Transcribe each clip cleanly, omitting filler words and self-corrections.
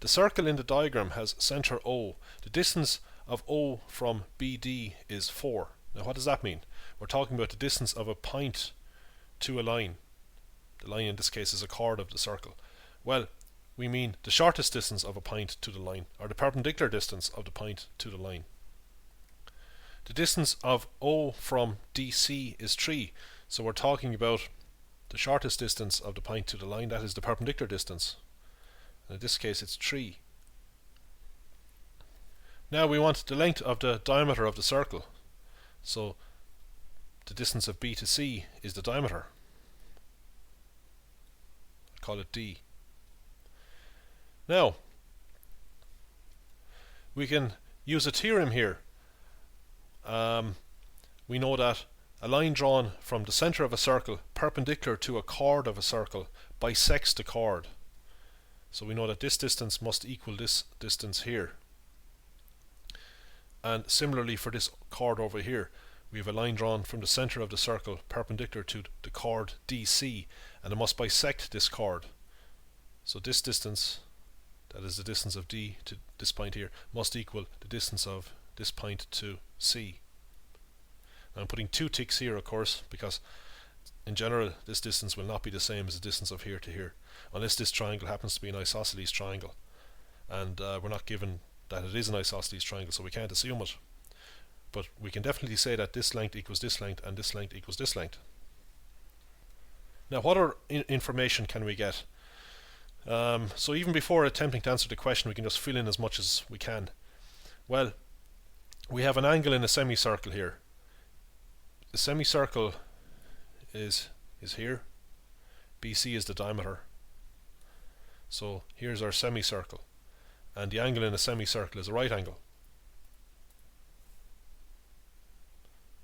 The circle in the diagram has center O. The distance of O from BD is 4. Now what does that mean? We're talking about the distance of a point to a line. The line in this case is a chord of the circle. Well, we mean the shortest distance of a point to the line, or the perpendicular distance of the point to the line. The distance of O from DC is 3, so we're talking about the shortest distance of the point to the line, that is the perpendicular distance. And in this case it's 3. Now we want the length of the diameter of the circle. So the distance of B to C is the diameter. I call it D. Now we can use a theorem here. We know that a line drawn from the center of a circle perpendicular to a chord of a circle bisects the chord. So we know that this distance must equal this distance here. And similarly for this chord over here, we have a line drawn from the center of the circle perpendicular to the chord DC, and it must bisect this chord. So this distance, that is the distance of D to this point here, must equal the distance of this point to C. I'm putting 2 ticks here, of course, because in general this distance will not be the same as the distance of here to here, unless this triangle happens to be an isosceles triangle, and we're not given that it is an isosceles triangle, so we can't assume it. But we can definitely say that this length equals this length and this length equals this length. Now what other information can we get? So even before attempting to answer the question, we can just fill in as much as we can. Well, we have an angle in a semicircle here. The semicircle is here. BC is the diameter. So here's our semicircle. And the angle in a semicircle is a right angle.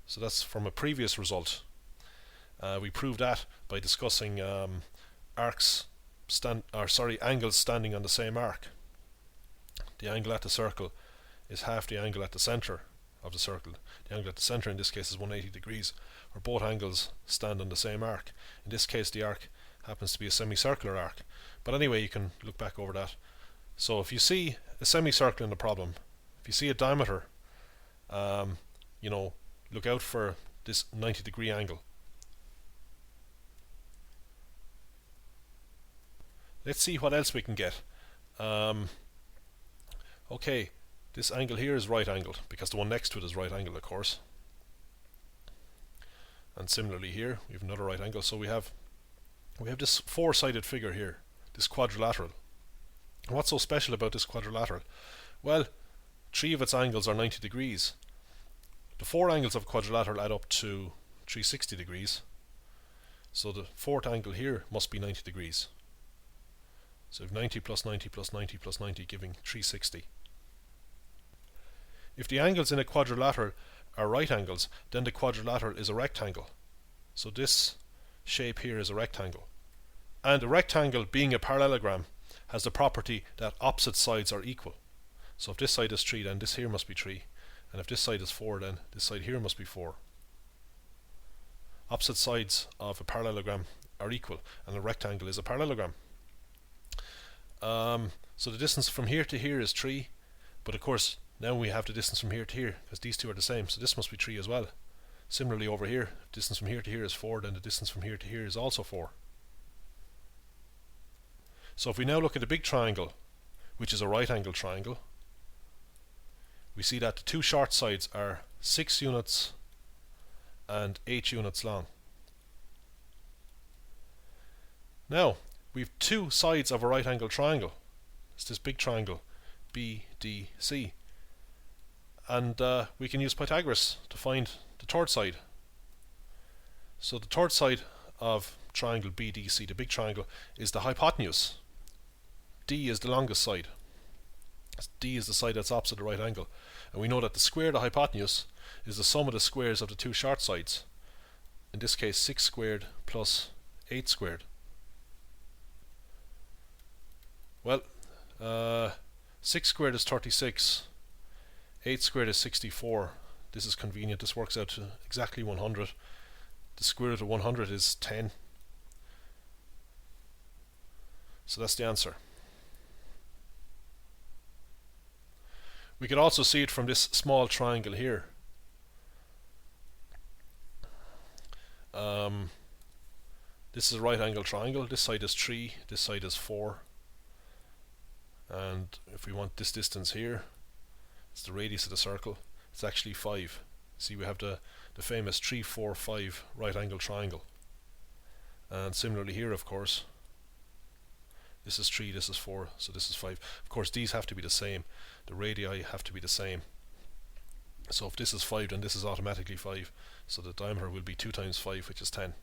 So that's from a previous result. We proved that by discussing angles standing on the same arc. The angle at the circle is half the angle at the center of the circle. The angle at the center in this case is 180 degrees, where both angles stand on the same arc. In this case the arc happens to be a semicircular arc. But anyway, you can look back over that. So if you see a semicircle in the problem, if you see a diameter, look out for this 90-degree angle. Let's see what else we can get. Okay, this angle here is right angled, because the one next to it is right angled, of course. And similarly here, we have another right angle. So we have this four-sided figure here, this quadrilateral. And what's so special about this quadrilateral? Well, 3 of its angles are 90 degrees. The 4 angles of a quadrilateral add up to 360 degrees. So the fourth angle here must be 90 degrees. So 90 plus 90 plus 90 plus 90 giving 360. If the angles in a quadrilateral are right angles, then the quadrilateral is a rectangle. So this shape here is a rectangle. And a rectangle, being a parallelogram, has the property that opposite sides are equal. So if this side is 3, then this here must be 3. And if this side is 4, then this side here must be 4. Opposite sides of a parallelogram are equal, and a rectangle is a parallelogram. So the distance from here to here is 3, but of course now we have the distance from here to here, because these two are the same, so this must be 3 as well. Similarly over here, distance from here to here is 4, then the distance from here to here is also 4. So if we now look at a big triangle, which is a right angle triangle, we see that the two short sides are 6 units and 8 units long. Now, we have 2 sides of a right angle triangle. It's this big triangle, BDC. And we can use Pythagoras to find the third side. So the third side of triangle BDC, the big triangle, is the hypotenuse. D is the longest side. D is the side that's opposite the right angle. And we know that the square of the hypotenuse is the sum of the squares of the two short sides. In this case, 6 squared plus 8 squared. Well, 6 squared is 36. 8 squared is 64. This is convenient. This works out to exactly 100. The square root of 100 is 10. So that's the answer. We could also see it from this small triangle here. This is a right angle triangle. This side is 3, this side is 4. And if we want this distance here, it's the radius of the circle, it's actually 5. See, we have the famous 3, 4, 5 right angle triangle. And similarly here, of course, this is 3, this is 4, so this is 5. Of course, these have to be the same. The radii have to be the same. So if this is 5, then this is automatically 5. So the diameter will be 2 times 5, which is 10.